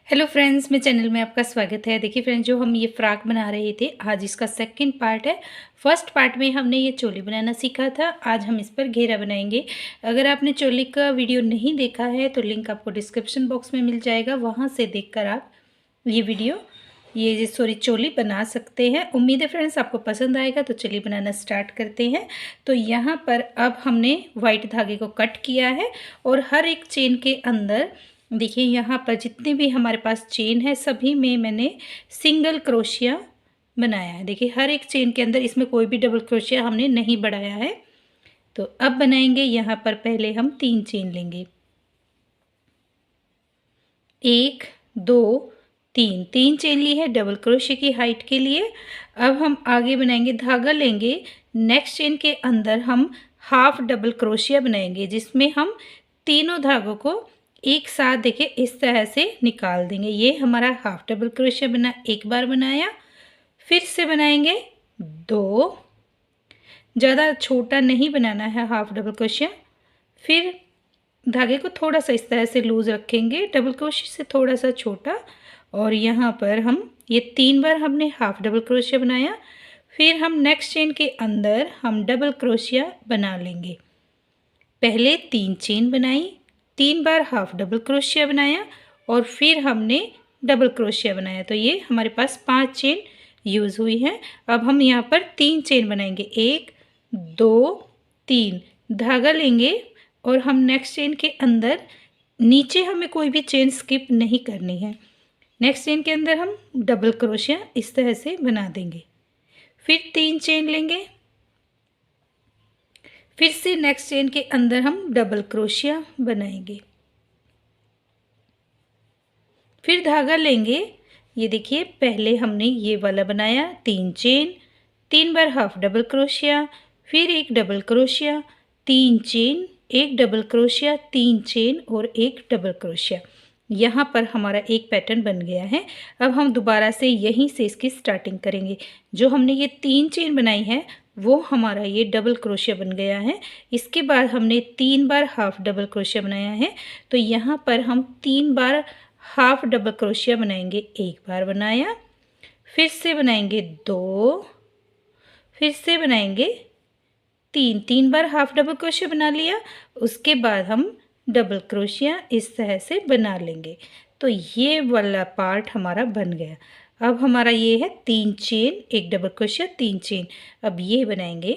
Hello friends, मेरे channel में आपका स्वागत है। देखिए फ्रेंड्स, जो हम ये फ्रॉक बना रहे थे, आज इसका सेकंड पार्ट है। फर्स्ट पार्ट में हमने ये चोली बनाना सीखा था, आज हम इस पर घेरा बनाएंगे। अगर आपने चोली का वीडियो नहीं देखा है तो लिंक आपको डिस्क्रिप्शन बॉक्स में मिल जाएगा, वहाँ से देखकर आप ये चोली बना सकते हैं। उम्मीद है फ्रेंड्स आपको पसंद आएगा। तो चलिए बनाना स्टार्ट करते हैं। तो यहाँ पर अब हमने वाइट धागे को कट किया है और हर एक चेन के अंदर देखिए, यहाँ पर जितने भी हमारे पास चेन है सभी में मैंने सिंगल क्रोशिया बनाया है। देखिए, हर एक चेन के अंदर इसमें कोई भी डबल क्रोशिया हमने नहीं बढ़ाया है। तो अब बनाएंगे। यहाँ पर पहले हम 3 चेन लेंगे, 1 2 3। 3 चेन ली है डबल क्रोशिया की हाइट के लिए। अब हम आगे बनाएंगे, धागा लेंगे, नेक्स्ट चेन के अंदर हम हाफ डबल क्रोशिया बनाएंगे, जिसमें हम तीनों धागों को एक साथ देखिए इस तरह से निकाल देंगे। ये हमारा हाफ डबल क्रोशिया बना, एक बार बनाया। फिर से बनाएंगे 2, ज़्यादा छोटा नहीं बनाना है हाफ डबल क्रोशिया। फिर धागे को थोड़ा सा इस तरह से लूज़ रखेंगे, डबल क्रोशिया से थोड़ा सा छोटा। और यहाँ पर हम ये 3 बार हमने हाफ डबल क्रोशिया बनाया। फिर हम नेक्स्ट चेन के अंदर हम डबल क्रोशिया बना लेंगे। पहले 3 चेन बनाई, 3 बार हाफ डबल क्रोशिया बनाया और फिर हमने डबल क्रोशिया बनाया। तो ये हमारे पास 5 चेन यूज़ हुई है। अब हम यहाँ पर 3 चेन बनाएंगे, 1 2 3। धागा लेंगे और हम नेक्स्ट चेन के अंदर नीचे हमें कोई भी चेन स्किप नहीं करनी है। नेक्स्ट चेन के अंदर हम डबल क्रोशिया इस तरह से बना देंगे। फिर 3 चेन लेंगे, फिर से नेक्स्ट चेन के अंदर हम डबल क्रोशिया बनाएंगे। फिर धागा लेंगे, ये देखिए पहले हमने ये वाला बनाया, 3 चेन, 3 बार हाफ डबल क्रोशिया, फिर एक डबल क्रोशिया, 3 चेन, एक डबल क्रोशिया, 3 चेन और एक डबल क्रोशिया। यहाँ पर हमारा एक पैटर्न बन गया है। अब हम दोबारा से यहीं से इसकी स्टार्टिंग करेंगे। जो हमने ये 3 चेन बनाई है वो हमारा ये डबल क्रोशिया बन गया है। इसके बाद हमने 3 बार हाफ डबल क्रोशिया बनाया है। तो यहाँ पर हम 3 बार हाफ डबल क्रोशिया बनाएंगे। एक बार बनाया, फिर से बनाएंगे 2, फिर से बनाएंगे 3। 3 बार हाफ डबल क्रोशिया बना लिया। उसके बाद हम डबल क्रोशिया इस तरह से बना लेंगे। तो ये वाला पार्ट हमारा बन गया। अब हमारा ये है 3 चेन, एक डबल क्रोशिया, 3 चेन। अब ये बनाएंगे।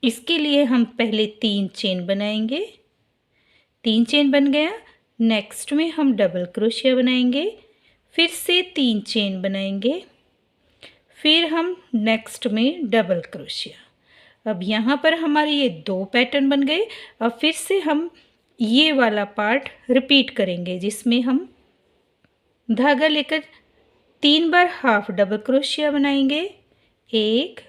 इसके लिए हम पहले 3 चेन बनाएंगे, 3 चेन बन गया। नेक्स्ट में हम डबल क्रोशिया बनाएंगे, फिर से 3 चेन बनाएंगे, फिर हम नेक्स्ट में डबल क्रोशिया। अब यहाँ पर हमारे ये 2 पैटर्न बन गए। अब फिर से हम ये वाला पार्ट रिपीट करेंगे, जिसमें हम धागा लेकर 3 बार हाफ डबल क्रोशिया बनाएंगे, 1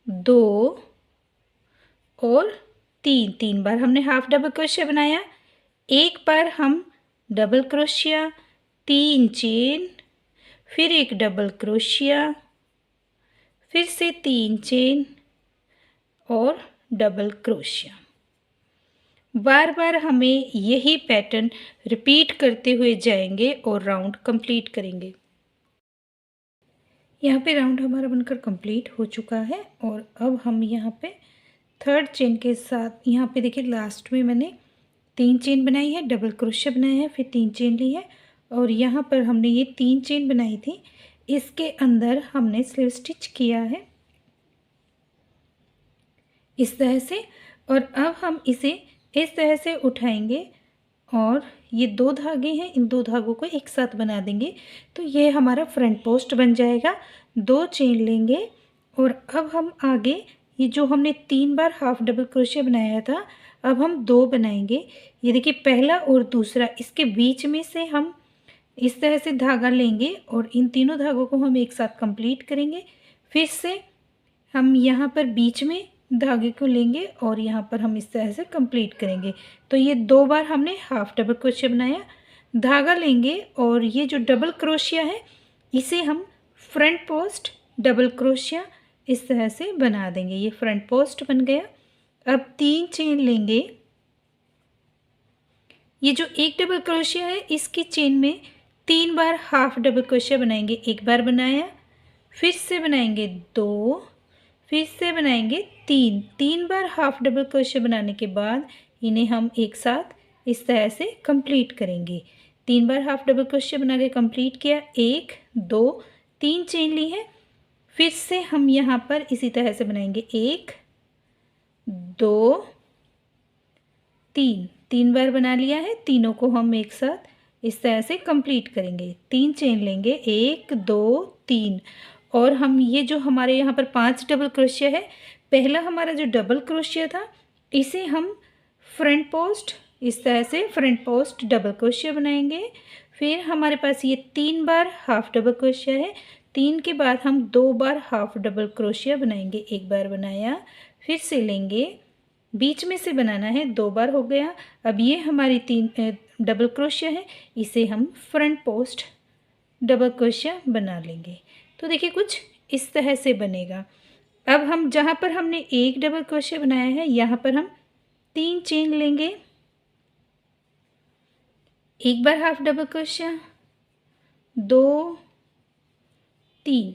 2 और 3। 3 बार हमने हाफ डबल क्रोशिया बनाया। एक बार हम डबल क्रोशिया, 3 चेन, फिर एक डबल क्रोशिया, फिर से 3 चेन और डबल क्रोशिया। बार बार हमें यही पैटर्न रिपीट करते हुए जाएंगे और राउंड कंप्लीट करेंगे। यहाँ पे राउंड हमारा बनकर कंप्लीट हो चुका है। और अब हम यहाँ पे थर्ड चेन के साथ, यहाँ पे देखिए लास्ट में मैंने 3 चेन बनाई है, डबल क्रोशिया बनाया है, फिर 3 चेन ली है। और यहाँ पर हमने ये 3 चेन बनाई थी, इसके अंदर हमने स्लीव स्टिच किया है इस तरह से। और अब हम इसे इस तरह से उठाएंगे और ये 2 धागे हैं, इन 2 धागों को एक साथ बना देंगे। तो ये हमारा फ्रंट पोस्ट बन जाएगा। 2 चेन लेंगे और अब हम आगे ये जो हमने 3 बार हाफ डबल क्रोशिया बनाया था, अब हम 2 बनाएंगे। ये देखिए पहला और दूसरा, इसके बीच में से हम इस तरह से धागा लेंगे और इन तीनों धागों को हम एक साथ कंप्लीट करेंगे। फिर से हम यहाँ पर बीच में धागे को लेंगे और यहाँ पर हम इस तरह से कंप्लीट करेंगे। तो ये 2 बार हमने हाफ डबल क्रोशिया बनाया। धागा लेंगे और ये जो डबल क्रोशिया है इसे हम फ्रंट पोस्ट डबल क्रोशिया इस तरह से बना देंगे। ये फ्रंट पोस्ट बन गया। अब 3 चेन लेंगे, ये जो एक डबल क्रोशिया है इसकी चेन में 3 बार हाफ डबल क्रोशिया बनाएंगे। एक बार बनाया, फिर से बनाएंगे 2, फिर से बनाएंगे 3। 3 बार हाफ डबल क्रोशिया बनाने के बाद इन्हें हम एक साथ इस तरह से कंप्लीट करेंगे। 3 बार हाफ डबल क्रोशिया बना के कंप्लीट किया, 1 2 3 चेन ली है। फिर से हम यहाँ पर इसी तरह से बनाएंगे 1 2 3। 3 बार बना लिया है, तीनों को हम एक साथ इस तरह से कंप्लीट करेंगे। 3 चेन लेंगे, 1 2 3। और हम ये जो हमारे यहाँ पर 5 डबल क्रोशिया है, पहला हमारा जो डबल क्रोशिया था इसे हम फ्रंट पोस्ट इस तरह से फ्रंट पोस्ट डबल क्रोशिया बनाएंगे। फिर हमारे पास ये 3 बार हाफ डबल क्रोशिया है, 3 के बाद हम 2 बार हाफ डबल क्रोशिया बनाएंगे। एक बार बनाया, फिर से लेंगे, बीच में से बनाना है, 2 बार हो गया। अब ये हमारी 3 डबल क्रोशिया है, इसे हम फ्रंट पोस्ट डबल क्रोशिया बना लेंगे। तो देखिए कुछ इस तरह से बनेगा। अब हम जहाँ पर हमने एक डबल क्रोशिया बनाया है यहाँ पर हम 3 चेन लेंगे, एक बार हाफ डबल क्रोशिया, 2 3,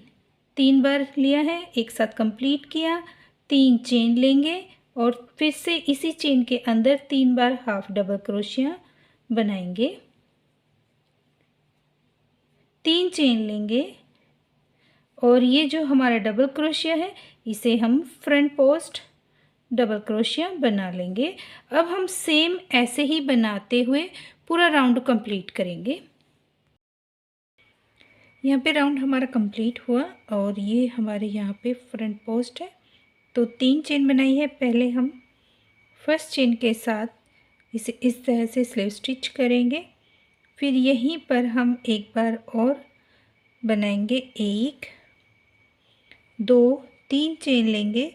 3 बार लिया है, एक साथ कंप्लीट किया। 3 चेन लेंगे और फिर से इसी चेन के अंदर 3 बार हाफ डबल क्रोशिया बनाएंगे। 3 चेन लेंगे और ये जो हमारा डबल क्रोशिया है इसे हम फ्रंट पोस्ट डबल क्रोशिया बना लेंगे। अब हम सेम ऐसे ही बनाते हुए पूरा राउंड कंप्लीट करेंगे। यहाँ पे राउंड हमारा कंप्लीट हुआ और ये हमारे यहाँ पे फ्रंट पोस्ट है। तो 3 चेन बनाई है, पहले हम फर्स्ट चेन के साथ इसे इस तरह से स्लीव स्टिच करेंगे। फिर यहीं पर हम एक बार और बनाएंगे, 1 2 3 चेन लेंगे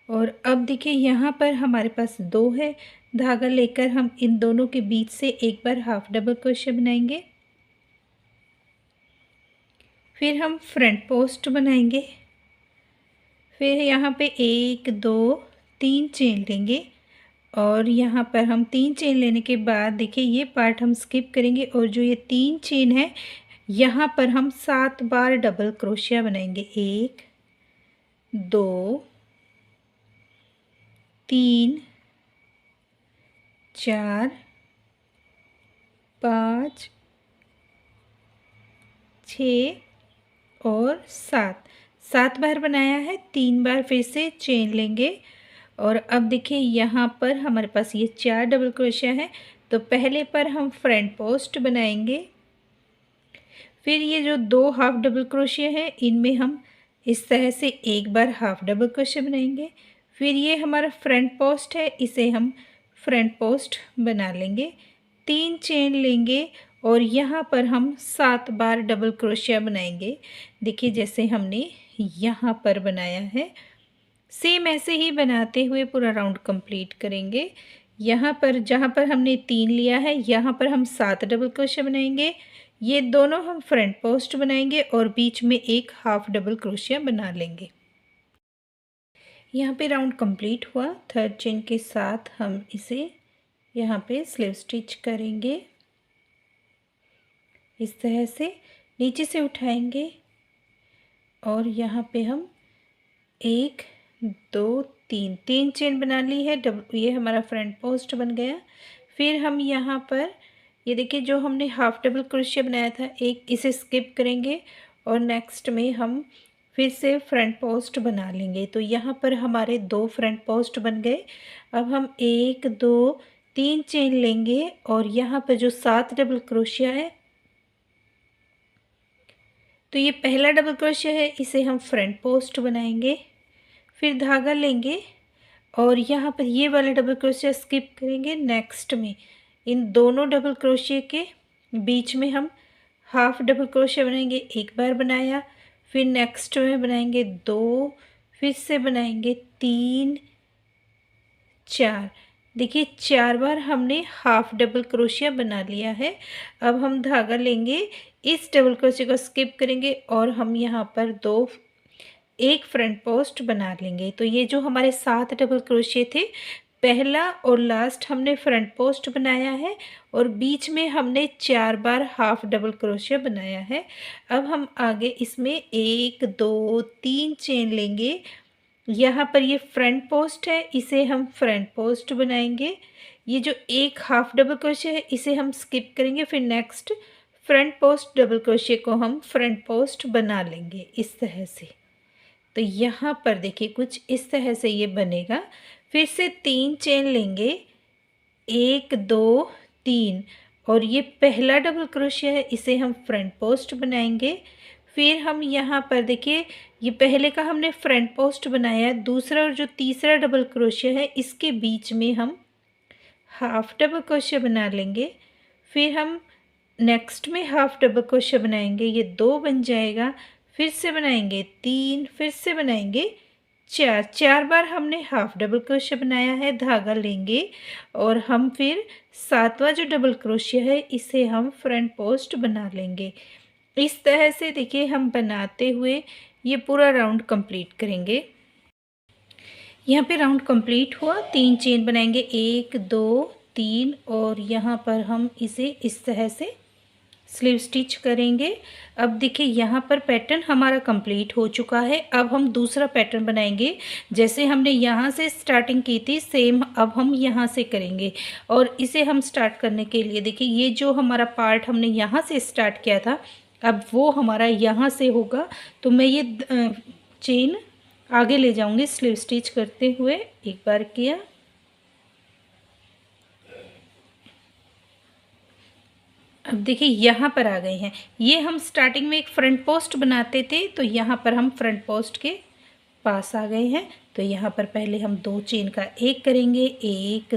और अब देखिए यहाँ पर हमारे पास 2 है, धागा लेकर हम इन दोनों के बीच से एक बार हाफ डबल क्रोशिया बनाएंगे। फिर हम फ्रंट पोस्ट बनाएंगे। फिर यहाँ पे 1 2 3 चेन लेंगे और यहाँ पर हम 3 चेन लेने के बाद देखिए ये पार्ट हम स्किप करेंगे और जो ये 3 चेन है यहाँ पर हम 7 बार डबल क्रोशिया बनाएंगे। 1 2 3 4 5 6 और 7 बार बनाया है। 3 बार फिर से चेन लेंगे और अब देखिए यहाँ पर हमारे पास ये 4 डबल क्रोशिया है। तो पहले पर हम फ्रंट पोस्ट बनाएंगे, फिर ये जो 2 हाफ डबल क्रोशिया है इनमें हम इस तरह से एक बार हाफ डबल क्रोशिया बनाएंगे। फिर ये हमारा फ्रंट पोस्ट है, इसे हम फ्रंट पोस्ट बना लेंगे। 3 चेन लेंगे और यहाँ पर हम 7 बार डबल क्रोशिया बनाएंगे। देखिए जैसे हमने यहाँ पर बनाया है सेम ऐसे ही बनाते हुए पूरा राउंड कंप्लीट करेंगे। यहाँ पर जहाँ पर हमने 3 लिया है यहाँ पर हम 7 डबल क्रोशिया बनाएंगे। ये दोनों हम फ्रंट पोस्ट बनाएंगे और बीच में एक हाफ डबल क्रोशिया बना लेंगे। यहाँ पे राउंड कंप्लीट हुआ। थर्ड चेन के साथ हम इसे यहाँ पे स्लीव स्टिच करेंगे। इस तरह से नीचे से उठाएंगे और यहाँ पे हम 1 2 3 चेन बना ली है। ये हमारा फ्रंट पोस्ट बन गया। फिर हम यहाँ पर ये देखिए जो हमने हाफ डबल क्रोशिया बनाया था एक, इसे स्किप करेंगे और नेक्स्ट में हम फिर से फ्रंट पोस्ट बना लेंगे। तो यहाँ पर हमारे 2 फ्रंट पोस्ट बन गए। अब हम 1 2 3 चेन लेंगे और यहाँ पर जो 7 डबल क्रोशिया है तो ये पहला डबल क्रोशिया है, इसे हम फ्रंट पोस्ट बनाएंगे। फिर धागा लेंगे और यहाँ पर ये वाला डबल क्रोशिया स्किप करेंगे। नेक्स्ट में इन दोनों डबल क्रोशिया के बीच में हम हाफ डबल क्रोशिया बनाएंगे। एक बार बनाया, फिर नेक्स्ट में बनाएंगे 2, फिर से बनाएंगे 3 4। देखिए 4 बार हमने हाफ डबल क्रोशिया बना लिया है। अब हम धागा लेंगे, इस डबल क्रोशिया को स्किप करेंगे और हम यहाँ पर एक फ्रंट पोस्ट बना लेंगे। तो ये जो हमारे 7 डबल क्रोशिया थे पहला और लास्ट हमने फ्रंट पोस्ट बनाया है और बीच में हमने 4 बार हाफ डबल क्रोशिया बनाया है। अब हम आगे इसमें 1 2 3 चेन लेंगे। यहाँ पर ये फ्रंट पोस्ट है, इसे हम फ्रंट पोस्ट बनाएंगे। ये जो एक हाफ डबल क्रोशिया है इसे हम स्किप करेंगे, फिर next front post double crochet को हम फ्रंट पोस्ट बना लेंगे इस तरह से। तो यहाँ पर देखिए कुछ इस तरह से ये बनेगा। फिर से 3 चेन लेंगे, 1 2 3, और ये पहला डबल क्रोशिया है इसे हम फ्रंट पोस्ट बनाएंगे। फिर हम यहाँ पर देखिए ये पहले का हमने फ्रंट पोस्ट बनाया, दूसरा और जो तीसरा डबल क्रोशिया है इसके बीच में हम हाफ डबल क्रोशिया बना लेंगे। फिर हम नेक्स्ट में हाफ डबल क्रोशिया बनाएंगे, ये 2 बन जाएगा। फिर से बनाएंगे 3, फिर से बनाएंगे 4, 4 बार हमने हाफ डबल क्रोशिया बनाया है। धागा लेंगे और हम फिर 7वां जो डबल क्रोशिया है इसे हम फ्रंट पोस्ट बना लेंगे। इस तरह से देखिए हम बनाते हुए ये पूरा राउंड कंप्लीट करेंगे। यहाँ पे राउंड कंप्लीट हुआ, 3 चेन बनाएंगे, 1 2 3, और यहाँ पर हम इसे इस तरह से स्लीव स्टिच करेंगे। अब देखिए यहाँ पर पैटर्न हमारा कंप्लीट हो चुका है। अब हम दूसरा पैटर्न बनाएंगे, जैसे हमने यहाँ से स्टार्टिंग की थी सेम अब हम यहाँ से करेंगे। और इसे हम स्टार्ट करने के लिए देखिए ये जो हमारा पार्ट हमने यहाँ से स्टार्ट किया था अब वो हमारा यहाँ से होगा। तो मैं ये चेन आगे ले जाऊँगी स्लीव स्टिच करते हुए। एक बार किया, अब देखिए यहाँ पर आ गए हैं। ये हम स्टार्टिंग में एक फ्रंट पोस्ट बनाते थे, तो यहाँ पर हम फ्रंट पोस्ट के पास आ गए हैं। तो यहाँ पर पहले हम 2 चेन का एक करेंगे, 1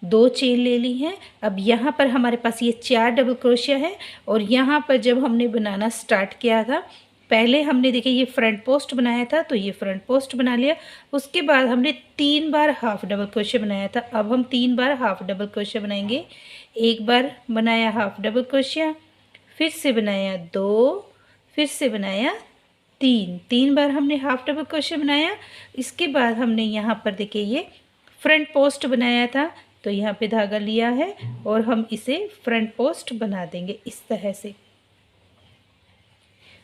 2 चेन ले ली हैं। अब यहाँ पर हमारे पास ये 4 डबल क्रोशिया है, और यहाँ पर जब हमने बनाना स्टार्ट किया था पहले हमने देखिए ये फ्रंट पोस्ट बनाया था, तो ये फ्रंट पोस्ट बना लिया। उसके बाद हमने 3 बार हाफ डबल क्रोशिया बनाया था, अब हम 3 बार हाफ डबल क्रोशिया बनाएंगे। एक बार बनाया हाफ डबल क्रोशिया, फिर से बनाया 2, फिर से बनाया 3, 3 बार हमने हाफ डबल क्रोशिया बनाया। इसके बाद हमने यहाँ पर देखिए ये फ्रंट पोस्ट बनाया था, तो यहाँ पे धागा लिया है और हम इसे फ्रंट पोस्ट बना देंगे इस तरह से।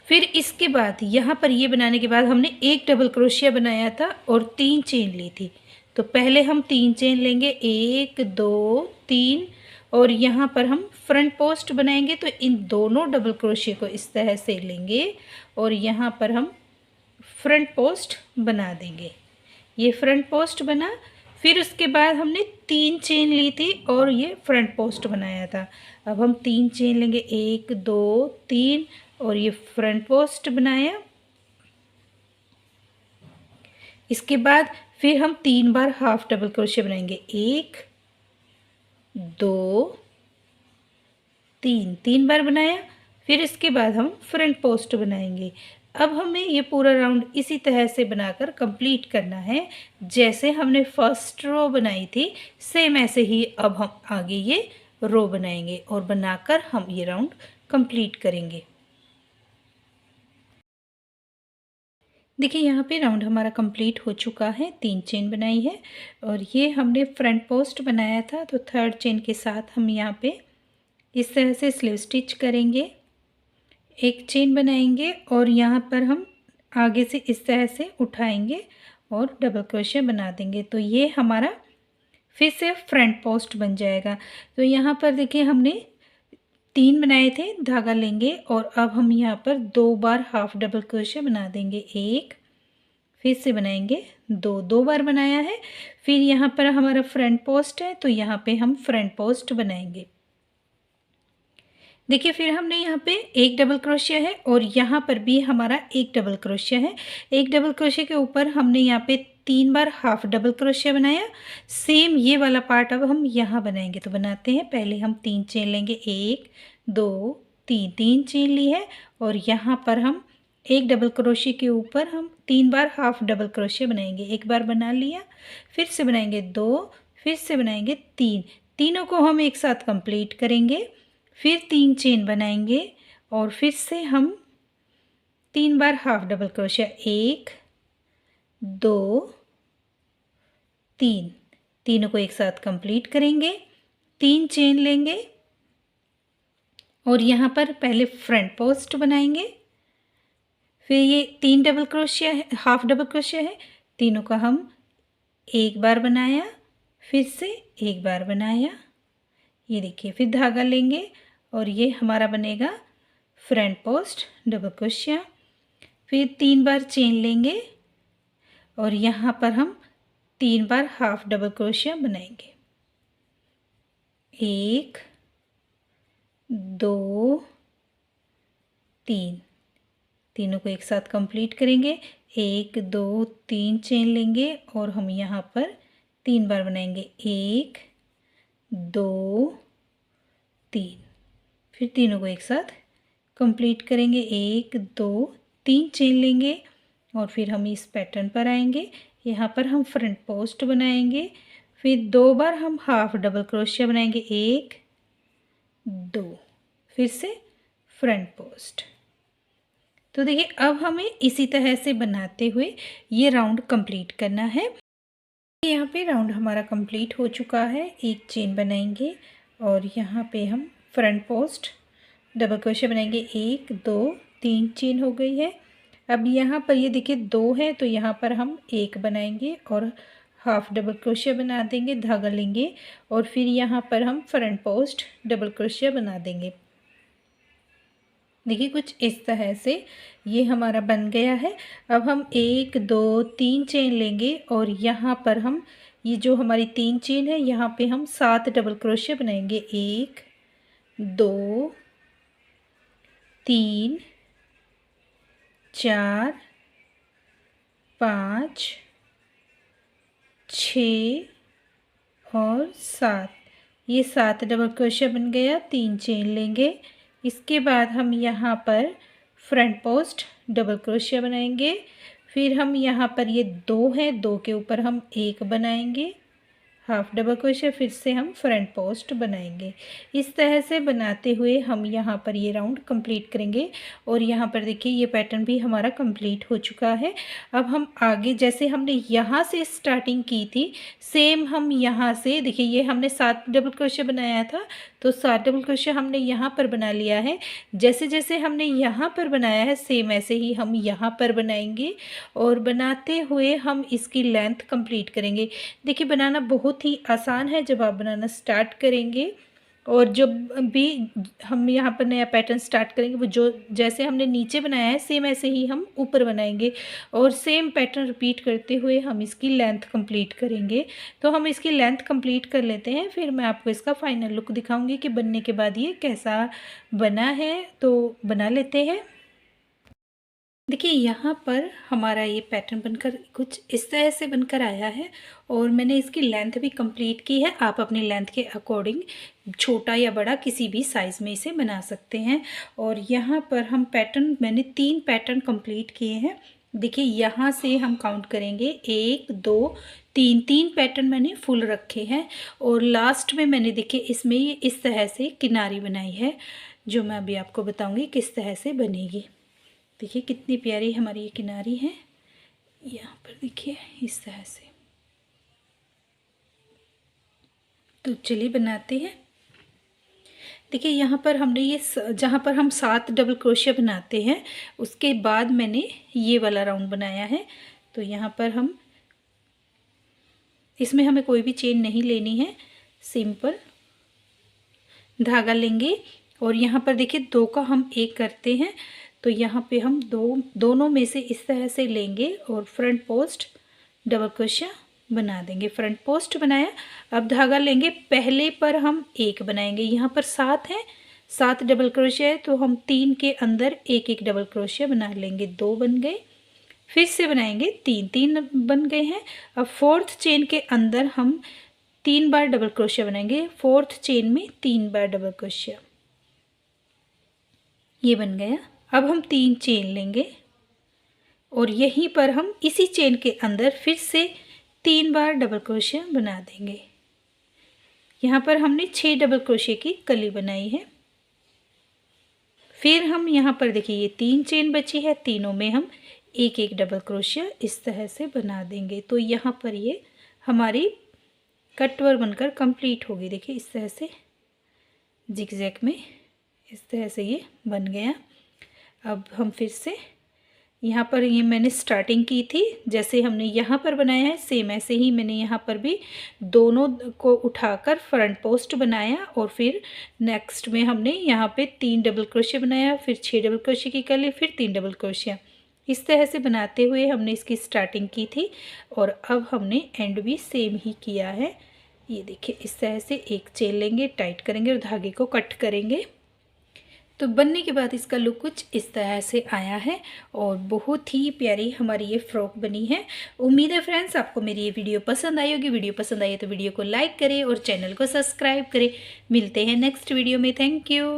फिर इसके बाद यहाँ पर ये बनाने के बाद हमने एक डबल क्रोशिया बनाया था और 3 चेन ली थी। तो पहले हम 3 चेन लेंगे, 1 2 3, और यहाँ पर हम फ्रंट पोस्ट बनाएंगे। तो इन दोनों डबल क्रोशिया को इस तरह से लेंगे और यहाँ पर हम फ्रंट पोस्ट बना देंगे। ये फ्रंट पोस्ट बना। फिर उसके बाद हमने 3 चेन ली थी और ये फ्रंट पोस्ट बनाया था। अब हम 3 चेन लेंगे, 1 2 3, और ये फ्रंट पोस्ट बनाया। इसके बाद फिर हम 3 बार हाफ डबल क्रोशिया बनाएंगे, 1 2 3, 3 बार बनाया। फिर इसके बाद हम फ्रंट पोस्ट बनाएंगे। अब हमें ये पूरा राउंड इसी तरह से बनाकर कंप्लीट करना है, जैसे हमने फर्स्ट रो बनाई थी सेम ऐसे ही अब हम आगे ये रो बनाएंगे और बनाकर हम ये राउंड कंप्लीट करेंगे। देखिए यहाँ पे राउंड हमारा कंप्लीट हो चुका है, 3 चेन बनाई है और ये हमने फ्रंट पोस्ट बनाया था। तो 3rd चेन के साथ हम यहाँ पे इस तरह से स्लीव स्टिच करेंगे, एक चेन बनाएंगे और यहाँ पर हम आगे से इस तरह से उठाएंगे और डबल क्रोशिया बना देंगे। तो ये हमारा फिर से फ्रंट पोस्ट बन जाएगा। तो यहाँ पर देखिए हमने 3 बनाए थे, धागा लेंगे और अब हम यहाँ पर 2 बार हाफ डबल क्रोशिया बना देंगे, 1, फिर से बनाएंगे 2, 2 बार बनाया है। फिर यहाँ पर हमारा फ्रंट पोस्ट है, तो यहाँ पे हम फ्रंट पोस्ट बनाएंगे। देखिए फिर हमने यहाँ पे एक डबल क्रोशिया है और यहाँ पर भी हमारा एक डबल क्रोशिया है। एक डबल क्रोशिया के ऊपर हमने यहाँ पे 3 बार हाफ डबल क्रोशिया बनाया। सेम ये वाला पार्ट अब हम यहाँ बनाएंगे। तो बनाते हैं, पहले हम 3 चेन लेंगे, 1 2 3, 3 चेन ली है और यहाँ पर हम एक डबल क्रोशिया के ऊपर हम 3 बार हाफ डबल क्रोशिया बनाएंगे। एक बार बना लिया, फिर से बनाएंगे 2, फिर से बनाएंगे 3, तीनों को हम एक साथ कंप्लीट करेंगे। फिर 3 चेन बनाएंगे और फिर से हम 3 बार हाफ डबल क्रोशिया, 1 2 3, तीनों को एक साथ कंप्लीट करेंगे। 3 चेन लेंगे और यहाँ पर पहले फ्रंट पोस्ट बनाएंगे। फिर ये 3 डबल क्रोशिया है, हाफ डबल क्रोशिया है, तीनों का हम एक बार बनाया, फिर से एक बार बनाया, ये देखिए। फिर धागा लेंगे और ये हमारा बनेगा फ्रंट पोस्ट डबल क्रोशिया। फिर 3 बार चेन लेंगे और यहाँ पर हम 3 बार हाफ डबल क्रोशिया बनाएंगे। 1 2 3, तीनों को एक साथ कंप्लीट करेंगे। 1 2 3 चेन लेंगे और हम यहाँ पर 3 बार बनाएंगे। 1 2 3, फिर तीनों को एक साथ कंप्लीट करेंगे। 1 2 3 चेन लेंगे और फिर हम इस पैटर्न पर आएंगे। यहाँ पर हम फ्रंट पोस्ट बनाएंगे। फिर 2 बार हम हाफ डबल क्रोशिया बनाएंगे। 1 2, फिर से फ्रंट पोस्ट। तो देखिए अब हमें इसी तरह से बनाते हुए ये राउंड कंप्लीट करना है। यहाँ पे राउंड हमारा कंप्लीट हो चुका है। एक चेन बनाएंगे और यहाँ पे हम फ्रंट पोस्ट डबल क्रोशिया बनाएंगे। 1 2 3 चेन हो गई है। अब यहाँ पर ये देखिए 2 है तो यहाँ पर हम 1 बनाएंगे और हाफ डबल क्रोशिया बना देंगे, धागा लेंगे और फिर यहाँ पर हम फ्रंट पोस्ट डबल क्रोशिया बना देंगे। देखिए कुछ इस तरह से ये हमारा बन गया है। अब हम 1 2 3 चेन लेंगे और यहाँ पर हम ये जो हमारी 3 चेन है यहाँ पे हम 7 डबल क्रोशिया बनाएंगे। 1 2 3 4 5 6 और 7, ये 7 डबल क्रोशिया बन गया। 3 चेन लेंगे। इसके बाद हम यहाँ पर फ्रंट पोस्ट डबल क्रोशिया बनाएंगे। फिर हम यहाँ पर ये 2 है, 2 के ऊपर हम 1 बनाएंगे, हाफ डबल क्रोशिया, फिर से हम फ्रंट पोस्ट बनाएंगे। इस तरह से बनाते हुए हम यहाँ पर ये राउंड कंप्लीट करेंगे। और यहाँ पर देखिए ये पैटर्न भी हमारा कंप्लीट हो चुका है। अब हम आगे जैसे हमने यहाँ से स्टार्टिंग की थी सेम हम यहाँ से देखिए ये हमने 7 डबल क्रोशिया बनाया था तो 7 डबल क्रोशिया हमने यहाँ पर बना लिया है। जैसे जैसे हमने यहाँ पर बनाया है सेम ऐसे ही हम यहाँ पर बनाएंगे और बनाते हुए हम इसकी लेंथ कंप्लीट करेंगे। देखिए बनाना बहुत ही आसान है जब आप बनाना स्टार्ट करेंगे। और जब भी हम यहाँ पर नया पैटर्न स्टार्ट करेंगे वो जो जैसे हमने नीचे बनाया है सेम ऐसे ही हम ऊपर बनाएंगे और सेम पैटर्न रिपीट करते हुए हम इसकी लेंथ कंप्लीट करेंगे। तो हम इसकी लेंथ कंप्लीट कर लेते हैं, फिर मैं आपको इसका फाइनल लुक दिखाऊंगी कि बनने के बाद ये कैसा बना है। तो बना लेते हैं। देखिए यहाँ पर हमारा ये पैटर्न बनकर कुछ इस तरह से बनकर आया है और मैंने इसकी लेंथ भी कंप्लीट की है। आप अपनी लेंथ के अकॉर्डिंग छोटा या बड़ा किसी भी साइज़ में इसे बना सकते हैं। और यहाँ पर हम पैटर्न मैंने 3 पैटर्न कंप्लीट किए हैं। देखिए यहाँ से हम काउंट करेंगे 1 2 3, 3 पैटर्न मैंने फुल रखे हैं और लास्ट में मैंने देखिए इसमें ये इस तरह से किनारी बनाई है जो मैं अभी आपको बताऊँगी किस तरह से बनेगी। देखिए कितनी प्यारी हमारी ये किनारी है। यहाँ पर देखिए इस तरह से। तो चलिए बनाते हैं। देखिए यहाँ पर हमने ये जहाँ पर हम 7 डबल क्रोशिया बनाते हैं उसके बाद मैंने ये वाला राउंड बनाया है। तो यहाँ पर हम इसमें हमें कोई भी चेन नहीं लेनी है, सिंपल धागा लेंगे और यहाँ पर देखिए 2 का हम 1 करते हैं। तो यहाँ पे हम दोनों में से इस तरह से लेंगे और फ्रंट पोस्ट डबल क्रोशिया बना देंगे। फ्रंट पोस्ट बनाया। अब धागा लेंगे, पहले पर हम 1 बनाएंगे। यहाँ पर 7 है, 7 डबल क्रोशिया है तो हम 3 के अंदर 1 1 डबल क्रोशिया बना लेंगे। 2 बन गए, फिर से बनाएंगे 3 3 बन गए हैं। अब 4th चेन के अंदर हम 3 बार डबल क्रोशिया बनाएंगे। 4th चेन में 3 बार डबल क्रोशिया, ये बन गया। अब हम 3 चेन लेंगे और यहीं पर हम इसी चेन के अंदर फिर से 3 बार डबल क्रोशिया बना देंगे। यहाँ पर हमने 6 डबल क्रोशिया की कली बनाई है। फिर हम यहाँ पर देखिए ये 3 चेन बची है, तीनों में हम 1 1 डबल क्रोशिया इस तरह से बना देंगे। तो यहाँ पर ये हमारी कटवर बनकर कंप्लीट होगी। देखिए इस तरह से जिगजैग में इस तरह से ये बन गया। अब हम फिर से यहाँ पर ये मैंने स्टार्टिंग की थी, जैसे हमने यहाँ पर बनाया है सेम ऐसे ही मैंने यहाँ पर भी दोनों को उठाकर फ्रंट पोस्ट बनाया और फिर नेक्स्ट में हमने यहाँ पे 3 डबल क्रोशिया बनाया, फिर 6 डबल क्रोशिया की कर ली, फिर 3 डबल क्रोशिया। इस तरह से बनाते हुए हमने इसकी स्टार्टिंग की थी और अब हमने एंड भी सेम ही किया है। ये देखिए इस तरह से एक चेन लेंगे, टाइट करेंगे और धागे को कट करेंगे। तो बनने के बाद इसका लुक कुछ इस तरह से आया है और बहुत ही प्यारी हमारी ये फ्रॉक बनी है। उम्मीद है फ्रेंड्स आपको मेरी ये वीडियो पसंद आई होगी। वीडियो पसंद आई है तो वीडियो को लाइक करें और चैनल को सब्सक्राइब करें। मिलते हैं नेक्स्ट वीडियो में। Thank you.